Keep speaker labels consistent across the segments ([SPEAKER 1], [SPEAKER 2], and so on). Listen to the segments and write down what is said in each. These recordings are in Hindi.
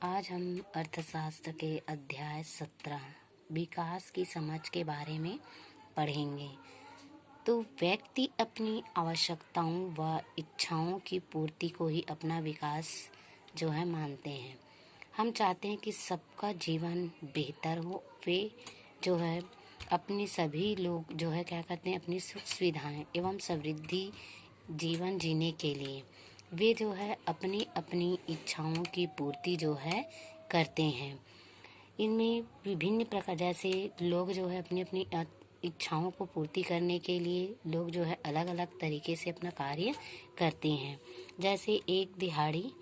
[SPEAKER 1] आज हम अर्थशास्त्र के अध्याय 17 विकास की समझ के बारे में पढ़ेंगे। तो व्यक्ति अपनी आवश्यकताओं व इच्छाओं की पूर्ति को ही अपना विकास जो है मानते हैं। हम चाहते हैं कि सबका जीवन बेहतर हो। वे जो है अपनी सभी लोग जो है क्या करते हैं, अपनी सुख सुविधाएं एवं समृद्धि जीवन जीने के लिए वे जो है अपनी अपनी इच्छाओं की पूर्ति जो है करते हैं। इनमें विभिन्न प्रकार, जैसे लोग जो है अपनी अपनी इच्छाओं को पूर्ति करने के लिए लोग जो है अलग अलग तरीके से अपना कार्य करते हैं। जैसे एक दिहाड़ी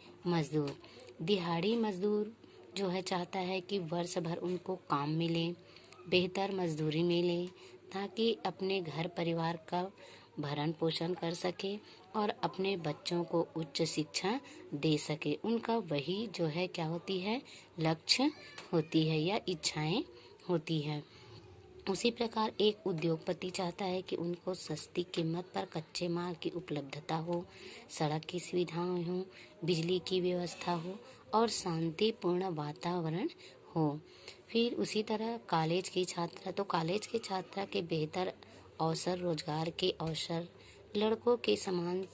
[SPEAKER 1] मजदूर जो है चाहता है कि वर्ष भर उनको काम मिले, बेहतर मजदूरी मिले, ताकि अपने घर परिवार का भरण पोषण कर सके और अपने बच्चों को उच्च शिक्षा दे सके। उनका वही जो है क्या होती है, लक्ष्य होती है या इच्छाएं होती है। उसी प्रकार एक उद्योगपति चाहता है कि उनको सस्ती कीमत पर कच्चे माल की उपलब्धता हो, सड़क की सुविधाएं हो, बिजली की व्यवस्था हो और शांतिपूर्ण वातावरण हो। फिर उसी तरह कॉलेज की छात्रा के बेहतर अवसर, रोजगार के अवसर, लड़कों के समान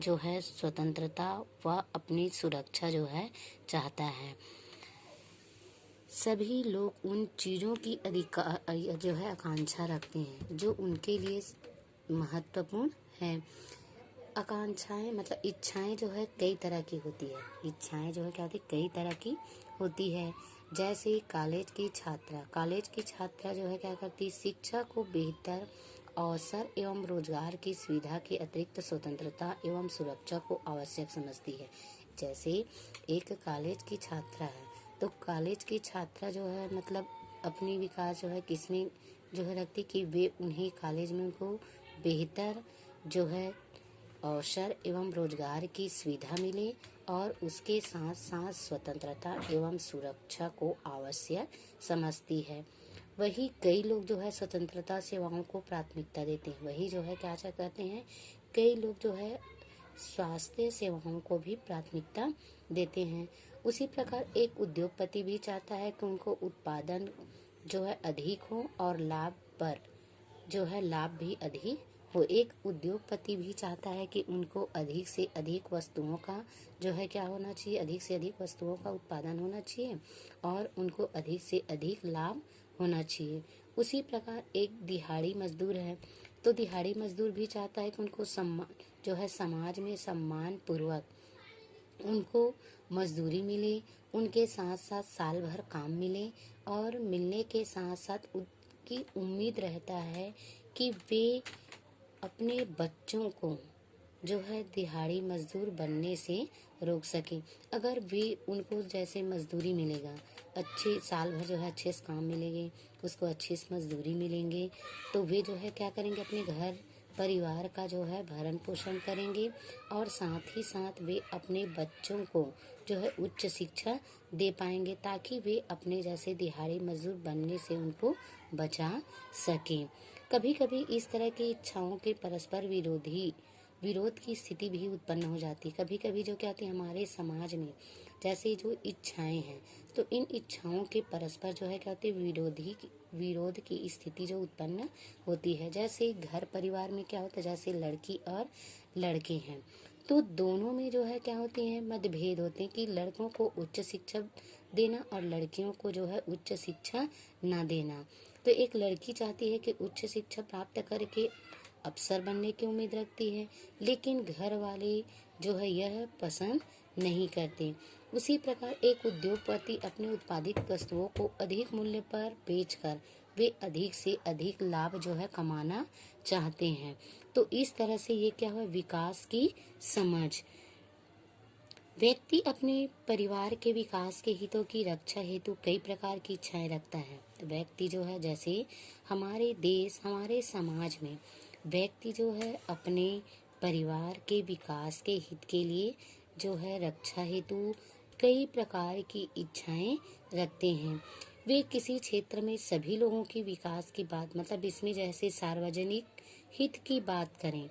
[SPEAKER 1] जो है स्वतंत्रता व अपनी सुरक्षा जो है चाहता है। सभी लोग उन चीज़ों की जो है आकांक्षा रखते हैं जो उनके लिए महत्वपूर्ण है। आकांक्षाएं मतलब इच्छाएं जो है कई तरह की होती है। इच्छाएं जो है क्या होती है, कई तरह की होती है। जैसे कॉलेज की छात्रा जो है क्या करती, शिक्षा को बेहतर अवसर एवं रोजगार की सुविधा के अतिरिक्त स्वतंत्रता एवं सुरक्षा को आवश्यक समझती है। जैसे एक कॉलेज की छात्रा है, तो कॉलेज की छात्रा जो है मतलब अपनी विकास जो है किसमें जो है रखती कि वे उन्हें कॉलेज में उनको बेहतर जो है अवसर एवं रोजगार की सुविधा मिले और उसके साथ साथ स्वतंत्रता एवं सुरक्षा को आवश्यक समझती है। वही कई लोग जो है स्वतंत्रता सेवाओं को प्राथमिकता देते हैं। वही जो है क्या कहते हैं, कई लोग जो है स्वास्थ्य सेवाओं को भी प्राथमिकता देते हैं। उसी प्रकार एक उद्योगपति भी चाहता है कि उनको उत्पादन जो है अधिक हो और लाभ भी अधिक हो। एक उद्योगपति भी चाहता है कि उनको अधिक से अधिक वस्तुओं का जो है क्या होना चाहिए, अधिक से अधिक वस्तुओं का उत्पादन होना चाहिए और उनको अधिक से अधिक लाभ होना चाहिए। उसी प्रकार एक दिहाड़ी मजदूर है, तो दिहाड़ी मजदूर भी चाहता है कि उनको समाज में सम्मान पूर्वक उनको मजदूरी मिले, उनके साथ साथ साल भर काम मिले और मिलने के साथ साथ उनकी उम्मीद रहता है कि वे अपने बच्चों को जो है दिहाड़ी मजदूर बनने से रोक सके। अगर वे उनको जैसे मजदूरी मिलेगा, अच्छे साल भर जो है अच्छे से काम मिलेंगे, उसको अच्छी से मजदूरी मिलेंगे, तो वे जो है क्या करेंगे, अपने घर परिवार का जो है भरण पोषण करेंगे और साथ ही साथ वे अपने बच्चों को जो है उच्च शिक्षा दे पाएंगे, ताकि वे अपने जैसे दिहाड़ी मजदूर बनने से उनको बचा सकें। कभी कभी इस तरह की इच्छाओं के परस्पर विरोध की स्थिति भी उत्पन्न हो जाती है। कभी कभी जो क्या होती है हमारे समाज में, जैसे जो इच्छाएं हैं, तो इन इच्छाओं के परस्पर जो है क्या होती है विरोध की स्थिति जो उत्पन्न होती है। जैसे घर परिवार में क्या होता है, जैसे लड़की और लड़के हैं, तो दोनों में जो है क्या होते हैं, मतभेद होते हैं कि लड़कों को उच्च शिक्षा देना और लड़कियों को जो है उच्च शिक्षा ना देना। तो एक लड़की चाहती है कि उच्च शिक्षा प्राप्त करके अफसर बनने की उम्मीद रखती है, लेकिन घर वाले जो है यह पसंद नहीं करते। उसी प्रकार एक उद्योगपति अपने उत्पादित वस्तुओं को अधिक मूल्य पर बेचकर वे अधिक से अधिक लाभ जो है कमाना चाहते हैं। तो इस तरह से ये क्या है, विकास की समझ। व्यक्ति अपने परिवार के विकास के हितों की रक्षा हेतु कई प्रकार की इच्छाएं रखता है। तो व्यक्ति जो है जैसे हमारे देश, हमारे समाज में व्यक्ति जो है अपने परिवार के विकास के हित के लिए जो है रक्षा हेतु कई प्रकार की इच्छाएं रखते हैं। वे किसी क्षेत्र में सभी लोगों की विकास की बात, मतलब इसमें जैसे सार्वजनिक हित की बात करें,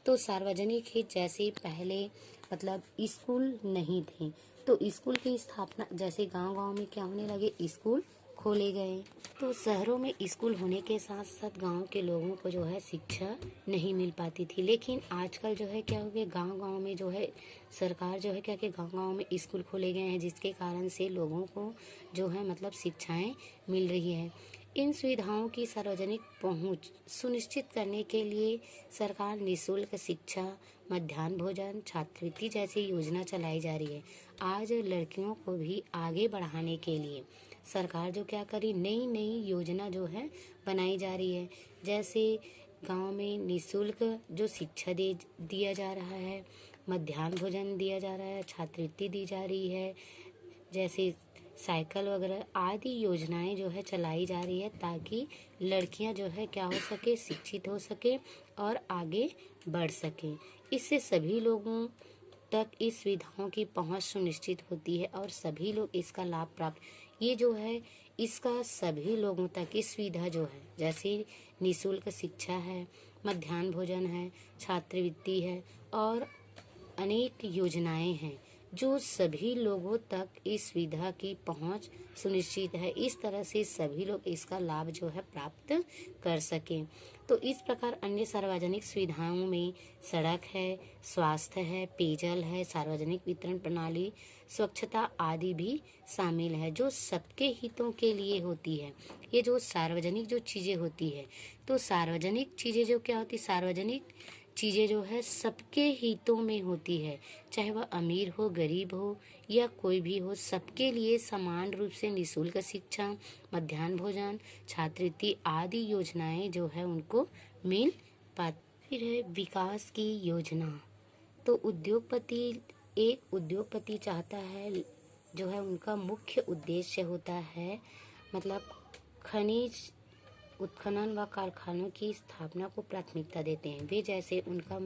[SPEAKER 1] तो सार्वजनिक हित जैसे पहले मतलब स्कूल नहीं थे, तो स्कूल की स्थापना जैसे गांव-गांव में क्या होने लगे, स्कूल खोले गए। तो शहरों में स्कूल होने के साथ साथ गांव के लोगों को जो है शिक्षा नहीं मिल पाती थी। लेकिन आजकल जो है क्या हो गया, गांव-गांव में जो है सरकार जो है क्या कि गांव-गांव में स्कूल खोले गए हैं, जिसके कारण से लोगों को जो है मतलब शिक्षाएं मिल रही है। इन सुविधाओं की सार्वजनिक पहुंच सुनिश्चित करने के लिए सरकार निःशुल्क शिक्षा, मध्याह्न भोजन, छात्रवृत्ति जैसी योजना चलाई जा रही है। आज लड़कियों को भी आगे बढ़ाने के लिए सरकार जो क्या करी, नई नई योजना जो है बनाई जा रही है। जैसे गांव में निःशुल्क जो शिक्षा दे दिया जा रहा है, मध्याह्न भोजन दिया जा रहा है, छात्रवृत्ति दी जा रही है, जैसे साइकिल वगैरह आदि योजनाएं जो है चलाई जा रही है, ताकि लड़कियां जो है क्या हो सके, शिक्षित हो सके और आगे बढ़ सके। इससे सभी लोगों तक इस सुविधाओं की पहुंच सुनिश्चित होती है और सभी लोग इसका लाभ प्राप्त, ये जो है इसका सभी लोगों तक इस सुविधा जो है, जैसे निःशुल्क शिक्षा है, मध्याह्न भोजन है, छात्रवृत्ति है और अनेक योजनाएं हैं जो सभी लोगों तक इस सुविधा की पहुंच सुनिश्चित है। इस तरह से सभी लोग इसका लाभ जो है प्राप्त कर सकें। तो इस प्रकार अन्य सार्वजनिक सुविधाओं में सड़क है, स्वास्थ्य है, पेयजल है, सार्वजनिक वितरण प्रणाली, स्वच्छता आदि भी शामिल है, जो सबके हितों के लिए होती है। ये जो सार्वजनिक जो चीजें होती है, तो सार्वजनिक चीजें जो क्या होती, सार्वजनिक चीजें जो है सबके हितों में होती है, चाहे वह अमीर हो, गरीब हो या कोई भी हो, सबके लिए समान रूप से निःशुल्क शिक्षा, मध्याह्न भोजन, छात्रवृत्ति आदि योजनाएं जो है उनको मिल पाती। फिर है विकास की योजना। तो एक उद्योगपति चाहता है, जो है उनका मुख्य उद्देश्य होता है, मतलब खनिज उत्खनन व कारखानों की स्थापना को प्राथमिकता देते हैं। वे जैसे उनका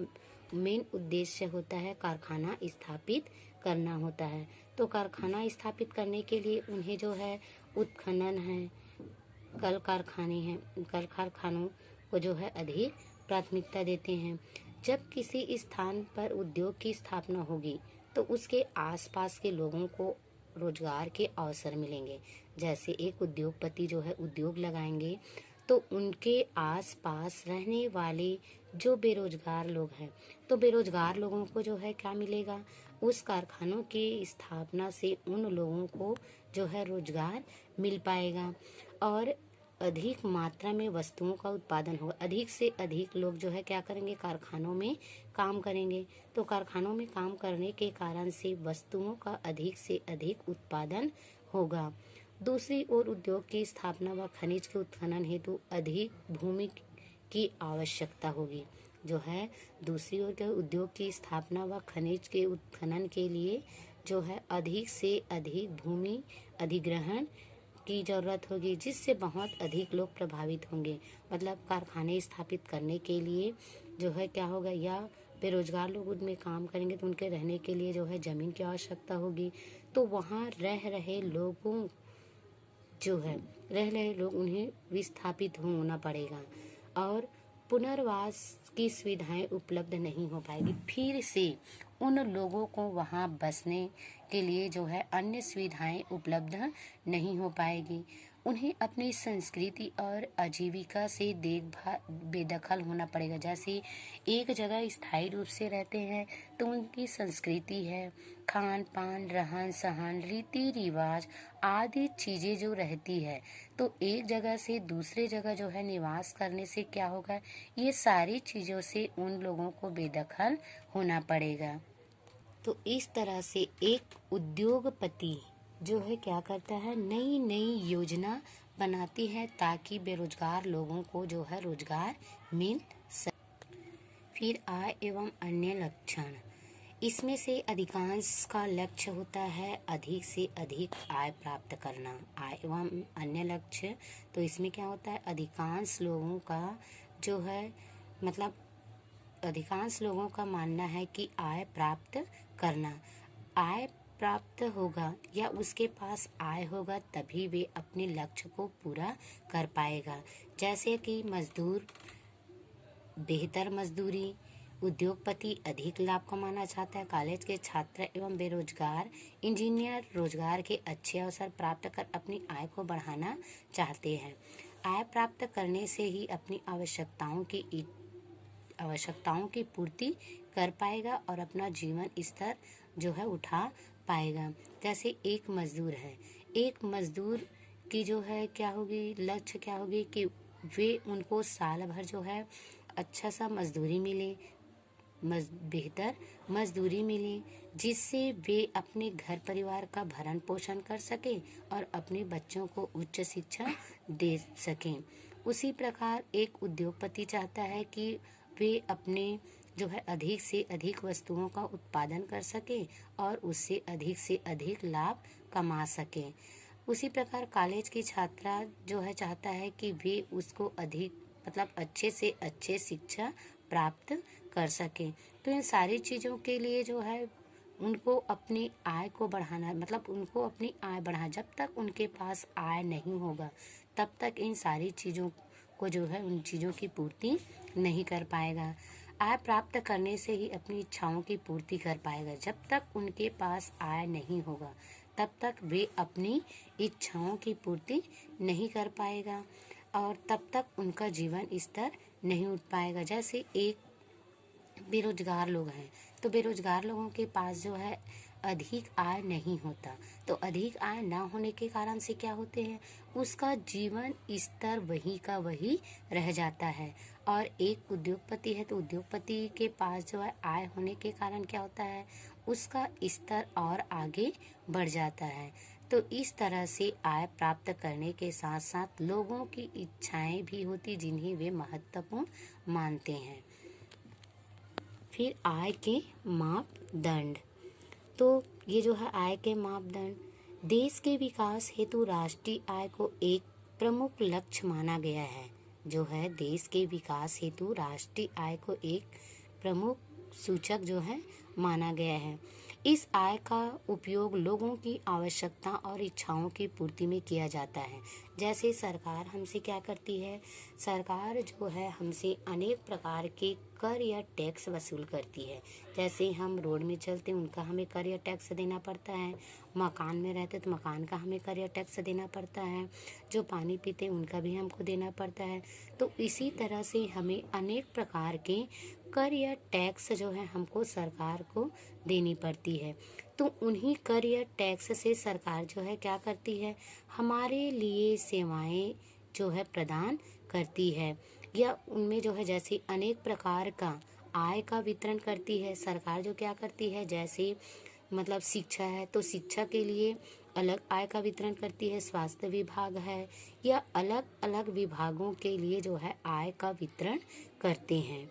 [SPEAKER 1] मेन उद्देश्य होता है कारखाना स्थापित करना होता है। तो कारखाना स्थापित करने के लिए उन्हें जो है उत्खनन है, कल कारखानों को जो है अधिक प्राथमिकता देते हैं। जब किसी स्थान पर उद्योग की स्थापना होगी तो उसके आसपास के लोगों को रोजगार के अवसर मिलेंगे। जैसे एक उद्योगपति जो है उद्योग लगाएंगे तो उनके आसपास रहने वाले जो बेरोजगार लोग हैं, तो बेरोजगार लोगों को जो है क्या मिलेगा, उस कारखानों की स्थापना से उन लोगों को जो है रोजगार मिल पाएगा और अधिक मात्रा में वस्तुओं का उत्पादन होगा। अधिक से अधिक लोग जो है क्या करेंगे, कारखानों में काम करेंगे। तो कारखानों में काम करने के कारण से वस्तुओं का अधिक से अधिक उत्पादन होगा। दूसरी ओर उद्योग की स्थापना व खनिज के उत्खनन हेतु अधिक भूमि की आवश्यकता होगी। जो है दूसरी ओर के उद्योग की स्थापना व खनिज के उत्खनन के लिए जो है अधिक से अधिक भूमि अधिग्रहण की जरूरत होगी, जिससे बहुत अधिक लोग प्रभावित होंगे। मतलब कारखाने स्थापित करने के लिए जो है क्या होगा, या बेरोजगार लोग उनमें काम करेंगे तो उनके रहने के लिए जो है जमीन की आवश्यकता होगी। तो वहाँ रह रहे लोगों उन्हें विस्थापित होना पड़ेगा और पुनर्वास की सुविधाएं उपलब्ध नहीं हो पाएगी। फिर से उन लोगों को वहाँ बसने के लिए जो है अन्य सुविधाएं उपलब्ध नहीं हो पाएगी। उन्हें अपनी संस्कृति और आजीविका से बेदखल होना पड़ेगा। जैसे एक जगह स्थायी रूप से रहते हैं तो उनकी संस्कृति है, खान पान, रहन सहन, रीति रिवाज आदि चीजें जो रहती है, तो एक जगह से दूसरे जगह जो है निवास करने से क्या होगा, ये सारी चीजों से उन लोगों को बेदखल होना पड़ेगा। तो इस तरह से एक उद्योगपति जो है क्या करता है, नई नई योजना बनाती है ताकि बेरोजगार लोगों को जो है रोजगार मिल सके। फिर आय एवं अन्य लक्षण। इसमें से अधिकांश का लक्ष्य होता है अधिक से अधिक आय प्राप्त करना। आय एवं अन्य लक्ष्य, तो इसमें क्या होता है, अधिकांश लोगों का जो है मतलब अधिकांश लोगों का मानना है कि आय प्राप्त करना, आय प्राप्त होगा या उसके पास आय होगा तभी वे अपने लक्ष्य को पूरा कर पाएगा। जैसे कि मजदूर बेहतर मजदूरी, उद्योगपति अधिक लाभ कमाना चाहता है। कॉलेज के छात्र एवं बेरोजगार इंजीनियर रोजगार के अच्छे अवसर प्राप्त कर अपनी आय को बढ़ाना चाहते हैं। आय प्राप्त करने से ही अपनी आवश्यकताओं की पूर्ति कर पाएगा और अपना जीवन स्तर जो है उठा पाएगा। जैसे एक मजदूर है, एक मजदूर की जो है क्या होगी, लक्ष्य क्या होगी कि वे उनको साल भर जो है अच्छा सा मजदूरी मिले, बेहतर मजदूरी मिले, जिससे वे अपने घर परिवार का भरण पोषण कर सके और अपने बच्चों को उच्च शिक्षा दे सकें। उसी प्रकार एक उद्योगपति चाहता है कि वे अपने जो है अधिक से अधिक वस्तुओं का उत्पादन कर सके और उससे अधिक लाभ कमा सके। उसी प्रकार कॉलेज की छात्रा जो है चाहता है कि वे उसको अधिक अच्छे से अच्छे शिक्षा प्राप्त कर सके। तो इन सारी चीज़ों के लिए जो है उनको अपनी आय को बढ़ाना, उनको अपनी आय बढ़ा, जब तक उनके पास आय नहीं होगा तब तक इन सारी चीज़ों को जो है उन चीज़ों की पूर्ति नहीं कर पाएगा। आय प्राप्त करने से ही अपनी इच्छाओं की पूर्ति कर पाएगा। जब तक उनके पास आय नहीं होगा तब तक वे अपनी इच्छाओं की पूर्ति नहीं कर पाएगा और तब तक उनका जीवन स्तर नहीं उठ पाएगा। जैसे एक बेरोजगार लोग हैं, तो बेरोजगार लोगों के पास जो है अधिक आय नहीं होता, तो अधिक आय ना होने के कारण से क्या होते हैं, उसका जीवन स्तर वही का वही रह जाता है। और एक उद्योगपति है तो उद्योगपति के पास जो है आय होने के कारण क्या होता है, उसका स्तर और आगे बढ़ जाता है। तो इस तरह से आय प्राप्त करने के साथ साथ लोगों की इच्छाएं भी होती जिन्हें वे महत्वपूर्ण मानते हैं। फिर आय के मापदंड, तो ये जो है आय के मापदंड, देश के विकास हेतु राष्ट्रीय आय को एक प्रमुख लक्ष्य माना गया है। जो है देश के विकास हेतु राष्ट्रीय आय को एक प्रमुख सूचक जो है माना गया है। इस आय का उपयोग लोगों की आवश्यकता और इच्छाओं की पूर्ति में किया जाता है। जैसे सरकार हमसे क्या करती है, सरकार जो है हमसे अनेक प्रकार के कर या टैक्स वसूल करती है। जैसे हम रोड में चलते उनका हमें कर या टैक्स देना पड़ता है, मकान में रहते तो मकान का हमें कर या टैक्स देना पड़ता है, जो पानी पीते उनका भी हमको देना पड़ता है। तो इसी तरह से हमें अनेक प्रकार के कर या टैक्स जो है हमको सरकार को देनी पड़ती है। तो उन्हीं कर या टैक्स से सरकार जो है क्या करती है, हमारे लिए सेवाएं जो है प्रदान करती है, या उनमें जो है जैसे अनेक प्रकार का आय का वितरण करती है। सरकार जो क्या करती है, जैसे शिक्षा है तो शिक्षा के लिए अलग आय का वितरण करती है, स्वास्थ्य विभाग है, या अलग अलग विभागों के लिए जो है आय का वितरण करते हैं।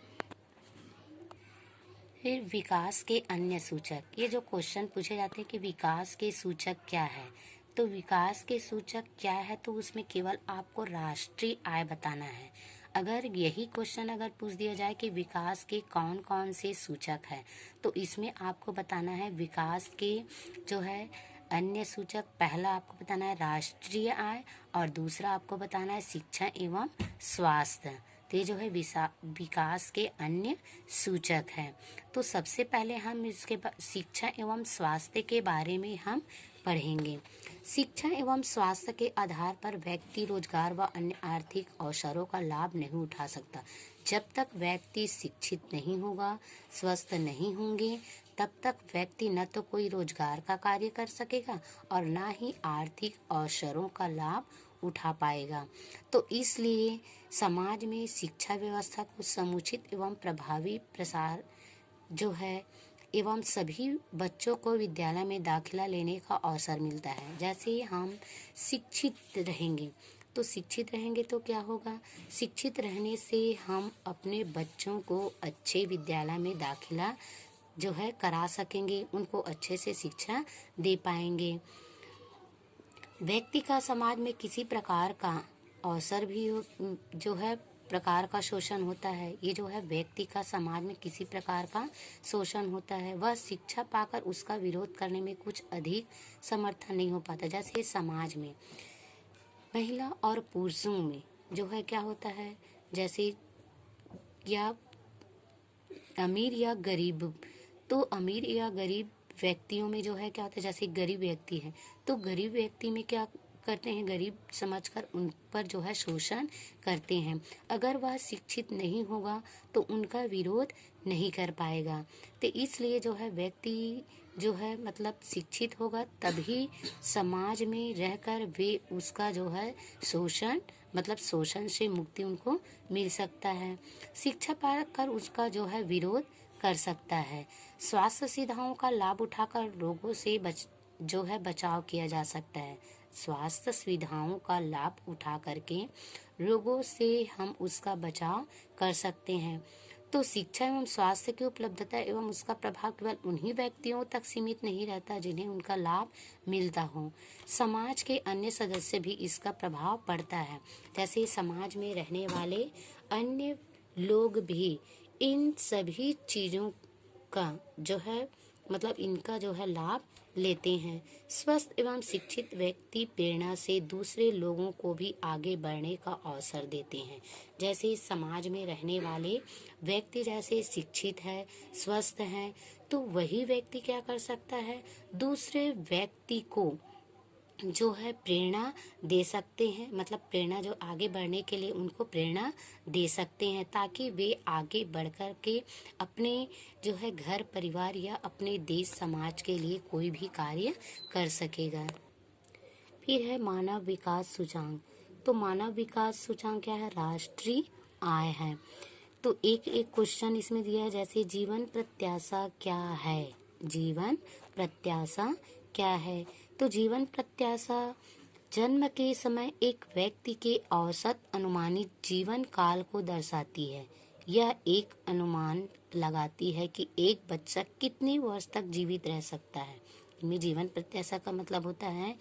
[SPEAKER 1] फिर विकास के अन्य सूचक, ये जो क्वेश्चन पूछे जाते हैं कि विकास के सूचक क्या है, तो विकास के सूचक क्या है, तो उसमें केवल आपको राष्ट्रीय आय बताना है। अगर यही क्वेश्चन अगर पूछ दिया जाए कि विकास के कौन कौन से सूचक है, तो इसमें आपको बताना है विकास के जो है अन्य सूचक। पहला आपको बताना है राष्ट्रीय आय और दूसरा आपको बताना है शिक्षा एवं स्वास्थ्य। तो ये जो है विकास के अन्य सूचक हैं। तो सबसे पहले हम इसके शिक्षा एवं स्वास्थ्य के बारे में हम पढ़ेंगे। शिक्षा एवं स्वास्थ्य के आधार पर व्यक्ति रोजगार व अन्य आर्थिक अवसरों का लाभ नहीं उठा सकता। जब तक व्यक्ति शिक्षित नहीं होगा, स्वस्थ नहीं होंगे, तब तक व्यक्ति न तो कोई रोजगार का कार्य कर सकेगा और ना ही आर्थिक अवसरों का लाभ उठा पाएगा। तो इसलिए समाज में शिक्षा व्यवस्था को समुचित एवं प्रभावी प्रसार जो है एवं सभी बच्चों को विद्यालय में दाखिला लेने का अवसर मिलता है। जैसे हम शिक्षित रहेंगे तो क्या होगा, शिक्षित रहने से हम अपने बच्चों को अच्छे विद्यालय में दाखिला जो है करा सकेंगे, उनको अच्छे से शिक्षा दे पाएंगे। व्यक्ति का समाज में किसी प्रकार का अवसर भी जो है प्रकार का शोषण होता है। ये जो है व्यक्ति का समाज में किसी प्रकार का शोषण होता है, वह शिक्षा पाकर उसका विरोध करने में कुछ अधिक समर्थन नहीं हो पाता। जैसे समाज में महिला और पुरुषों में जो है क्या होता है, जैसे या अमीर या गरीब, तो अमीर या गरीब व्यक्तियों में जो है क्या होता है, जैसे गरीब व्यक्ति है तो गरीब व्यक्ति में क्या करते हैं, गरीब समझकर उन पर जो है शोषण करते हैं। अगर वह शिक्षित नहीं होगा तो उनका विरोध नहीं कर पाएगा। तो इसलिए जो है व्यक्ति जो है मतलब शिक्षित होगा तभी समाज में रहकर वे उसका जो है शोषण मतलब शोषण से मुक्ति उनको मिल सकता है। शिक्षा पाकर उसका जो है विरोध कर सकता है। स्वास्थ्य सुविधाओं का लाभ उठाकर रोगों से जो है बचाव किया जा सकता है। स्वास्थ्य सुविधाओं का लाभ उठा करके रोगों से हम उसका बचाव कर सकते हैं। तो शिक्षा एवं स्वास्थ्य की उपलब्धता एवं उसका प्रभाव केवल उन्हीं व्यक्तियों तक सीमित नहीं रहता जिन्हें उनका लाभ मिलता हो, समाज के अन्य सदस्य भी इसका प्रभाव पड़ता है। जैसे समाज में रहने वाले अन्य लोग भी इन सभी चीजों का जो है मतलब इनका जो है लाभ लेते हैं। स्वस्थ एवं शिक्षित व्यक्ति प्रेरणा से दूसरे लोगों को भी आगे बढ़ने का अवसर देते हैं। जैसे समाज में रहने वाले व्यक्ति जैसे शिक्षित है, स्वस्थ है, तो वही व्यक्ति क्या कर सकता है, दूसरे व्यक्ति को जो है प्रेरणा दे सकते हैं, मतलब प्रेरणा जो आगे बढ़ने के लिए उनको प्रेरणा दे सकते हैं ताकि वे आगे बढ़ कर के अपने जो है घर परिवार या अपने देश समाज के लिए कोई भी कार्य कर सकेगा। फिर है मानव विकास सूचांक। तो मानव विकास सूचांक क्या है, राष्ट्रीय आय है। तो एक एक क्वेश्चन इसमें दिया है, जैसे जीवन प्रत्याशा क्या है, जीवन प्रत्याशा क्या है। तो जीवन प्रत्याशा जन्म के समय एक व्यक्ति के औसत अनुमानित जीवन काल को दर्शाती है। यह एक अनुमान लगाती है कि एक बच्चा कितने वर्ष तक जीवित रह सकता है। इनमें जीवन प्रत्याशा का मतलब होता है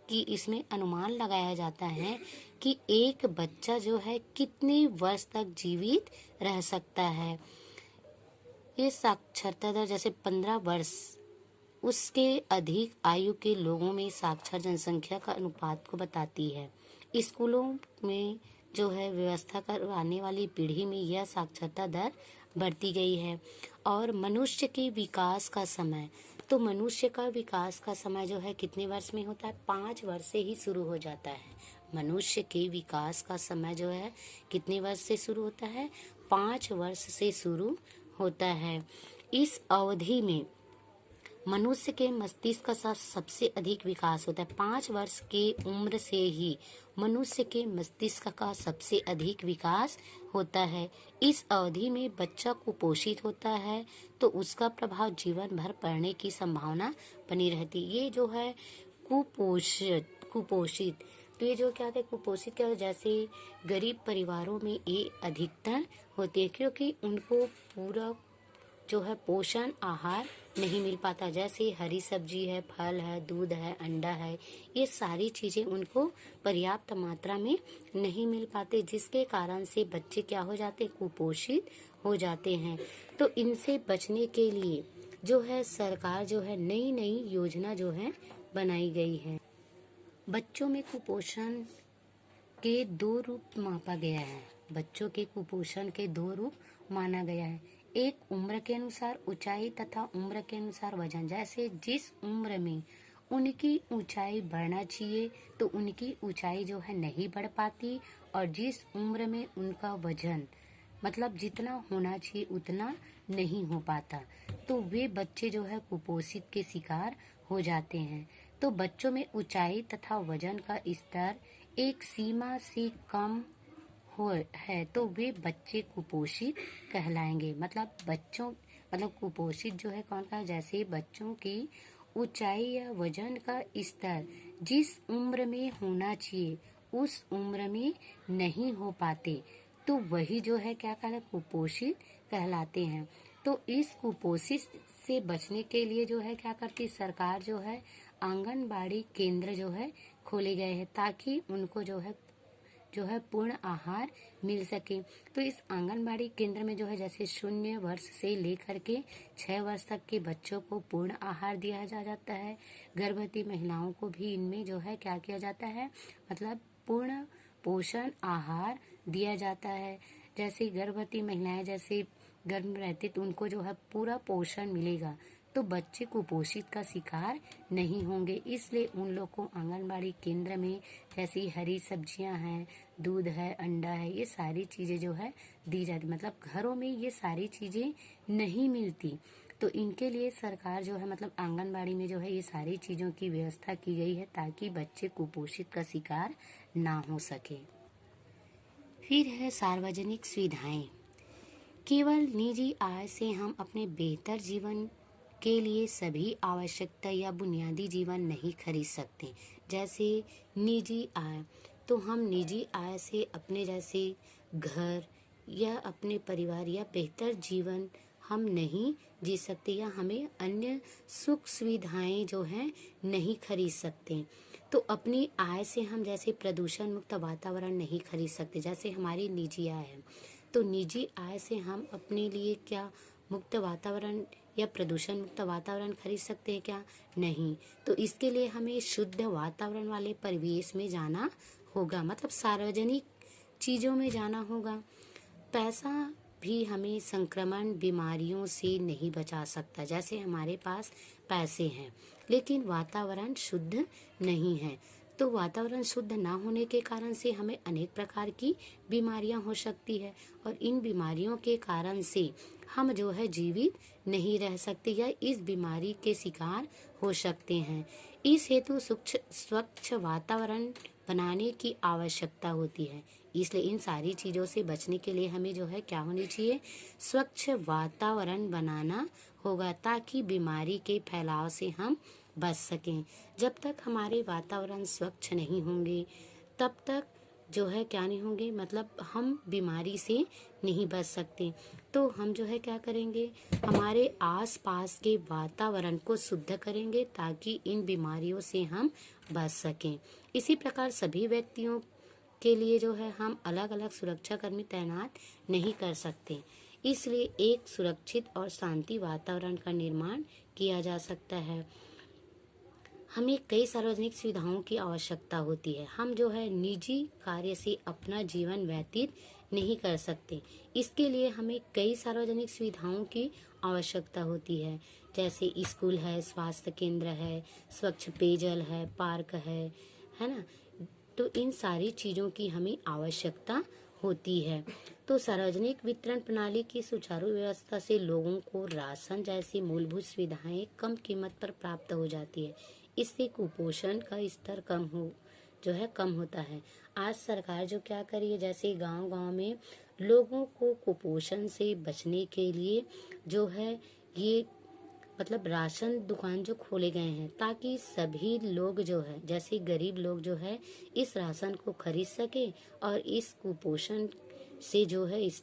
[SPEAKER 1] कि इसमें अनुमान लगाया जाता है कि एक बच्चा जो है कितने वर्ष तक जीवित रह सकता है। ये साक्षरता दर जैसे 15 वर्ष उसके अधिक आयु के लोगों में साक्षर जनसंख्या का अनुपात को बताती है। स्कूलों में जो है व्यवस्था करवाने वाली पीढ़ी में यह साक्षरता दर बढ़ती गई है। और मनुष्य के विकास का समय, तो मनुष्य का विकास का समय जो है कितने वर्ष में होता है, 5 वर्ष से ही शुरू हो जाता है। मनुष्य के विकास का समय जो है कितने वर्ष से शुरू होता है, 5 वर्ष से शुरू होता है। इस अवधि में मनुष्य के मस्तिष्क का सबसे अधिक विकास होता है। 5 वर्ष के उम्र से ही मनुष्य के मस्तिष्क का सबसे अधिक विकास होता है। इस अवधि में बच्चा कुपोषित होता है तो उसका प्रभाव जीवन भर पड़ने की संभावना बनी रहती है। ये जो है कुपोषित तो ये जो क्या होता है, कुपोषित क्या होता है, जैसे गरीब परिवारों में ये अधिकतर होते हैं क्योंकि उनको पूरा जो है पोषण आहार नहीं मिल पाता। जैसे हरी सब्जी है, फल है, दूध है, अंडा है, ये सारी चीजें उनको पर्याप्त मात्रा में नहीं मिल पाते, जिसके कारण से बच्चे क्या हो जाते हैं, कुपोषित हो जाते हैं। तो इनसे बचने के लिए जो है सरकार जो है नई नई योजना जो है बनाई गई है। बच्चों में कुपोषण के 2 रूप मापा गया है। बच्चों के कुपोषण के 2 रूप माना गया है। एक उम्र के अनुसार ऊंचाई तथा उम्र के अनुसार वजन। जैसे जिस उम्र में उनकी ऊंचाई बढ़ना चाहिए तो उनकी ऊंचाई जो है नहीं बढ़ पाती, और जिस उम्र में उनका वजन मतलब जितना होना चाहिए उतना नहीं हो पाता, तो वे बच्चे जो है कुपोषित के शिकार हो जाते हैं। तो बच्चों में ऊंचाई तथा वजन का स्तर एक सीमा से कम हो है तो वे बच्चे कुपोषित कहलाएंगे। मतलब कुपोषित जो है कौन का, जैसे बच्चों की ऊंचाई या वजन का स्तर जिस उम्र में होना चाहिए उस उम्र में नहीं हो पाते, तो वही जो है क्या कहलाते, कुपोषित कहलाते हैं। तो इस कुपोषित से बचने के लिए जो है क्या करती सरकार जो है आंगनबाड़ी केंद्र जो है खोले गए हैं ताकि उनको जो है पूर्ण आहार मिल सके। तो इस आंगनबाड़ी केंद्र में जो है जैसे 0 वर्ष से लेकर के 6 वर्ष तक के बच्चों को पूर्ण आहार दिया जाता है। गर्भवती महिलाओं को भी इनमें जो है क्या किया जाता है, मतलब पूर्ण पोषण आहार दिया जाता है। जैसे गर्भवती महिलाएं जैसे गर्भ में रहते तो उनको जो है पूरा पोषण मिलेगा, तो बच्चे कुपोषित का शिकार नहीं होंगे। इसलिए उन लोग को आंगनबाड़ी केंद्र में जैसी हरी सब्जियां हैं, दूध है, अंडा है, ये सारी चीजें जो है दी जाती। मतलब घरों में ये सारी चीजें नहीं मिलती, तो इनके लिए सरकार जो है मतलब आंगनबाड़ी में जो है ये सारी चीजों की व्यवस्था की गई है ताकि बच्चे कुपोषित का शिकार ना हो सके। फिर है सार्वजनिक सुविधाएं। केवल निजी आय से हम अपने बेहतर जीवन के लिए सभी आवश्यकता या बुनियादी जीवन नहीं खरीद सकते। जैसे निजी आय, तो हम निजी आय से अपने जैसे घर या अपने परिवार या बेहतर जीवन हम नहीं जी सकते, या हमें अन्य सुख सुविधाएं जो हैं नहीं खरीद सकते। तो अपनी आय से हम जैसे प्रदूषण मुक्त वातावरण नहीं खरीद सकते, जैसे हमारी निजी आय है, तो निजी आय से हम अपने लिए क्या मुक्त वातावरण या प्रदूषण मुक्त वातावरण खरीद सकते हैं क्या? नहीं। तो इसके लिए हमें शुद्ध वातावरण वाले परिवेश में जाना होगा, मतलब सार्वजनिक चीजों में जाना होगा। पैसा भी हमें संक्रमण बीमारियों से नहीं बचा सकता। जैसे हमारे पास पैसे हैं लेकिन वातावरण शुद्ध नहीं है, तो वातावरण शुद्ध ना होने के कारण से हमें अनेक प्रकार की बीमारियां हो सकती है, और इन बीमारियों के कारण से हम जो है जीवित नहीं रह सकते या इस बीमारी के शिकार हो सकते हैं। इस हेतु स्वच्छ वातावरण बनाने की आवश्यकता होती है। इसलिए इन सारी चीजों से बचने के लिए हमें जो है क्या होनी चाहिए, स्वच्छ वातावरण बनाना होगा ताकि बीमारी के फैलाव से हम बच सकें। जब तक हमारे वातावरण स्वच्छ नहीं होंगे तब तक जो है क्या नहीं होंगे, मतलब हम बीमारी से नहीं बच सकते। तो हम जो है क्या करेंगे, हमारे आसपास के वातावरण को शुद्ध करेंगे ताकि इन बीमारियों से हम बच सकें। इसी प्रकार सभी व्यक्तियों के लिए जो है हम अलग अलग सुरक्षा कर्मी तैनात नहीं कर सकते, इसलिए एक सुरक्षित और शांति वातावरण का निर्माण किया जा सकता है। हमें कई सार्वजनिक सुविधाओं की आवश्यकता होती है। हम जो है निजी कार्य से अपना जीवन व्यतीत नहीं कर सकते, इसके लिए हमें कई सार्वजनिक सुविधाओं की आवश्यकता होती है। जैसे स्कूल है, स्वास्थ्य केंद्र है, स्वच्छ पेयजल है, पार्क है ना। तो इन सारी चीजों की हमें आवश्यकता होती है। तो सार्वजनिक वितरण प्रणाली की सुचारू व्यवस्था से लोगों को राशन जैसी मूलभूत सुविधाएं कम कीमत पर प्राप्त हो जाती है। इससे कुपोषण का स्तर कम होता है। आज सरकार जो क्या करी है, जैसे गांव-गांव में लोगों को कुपोषण से बचने के लिए जो है ये मतलब राशन दुकान जो खोले गए हैं ताकि सभी लोग जो है जैसे गरीब लोग जो है इस राशन को खरीद सके और इस कुपोषण से जो है इस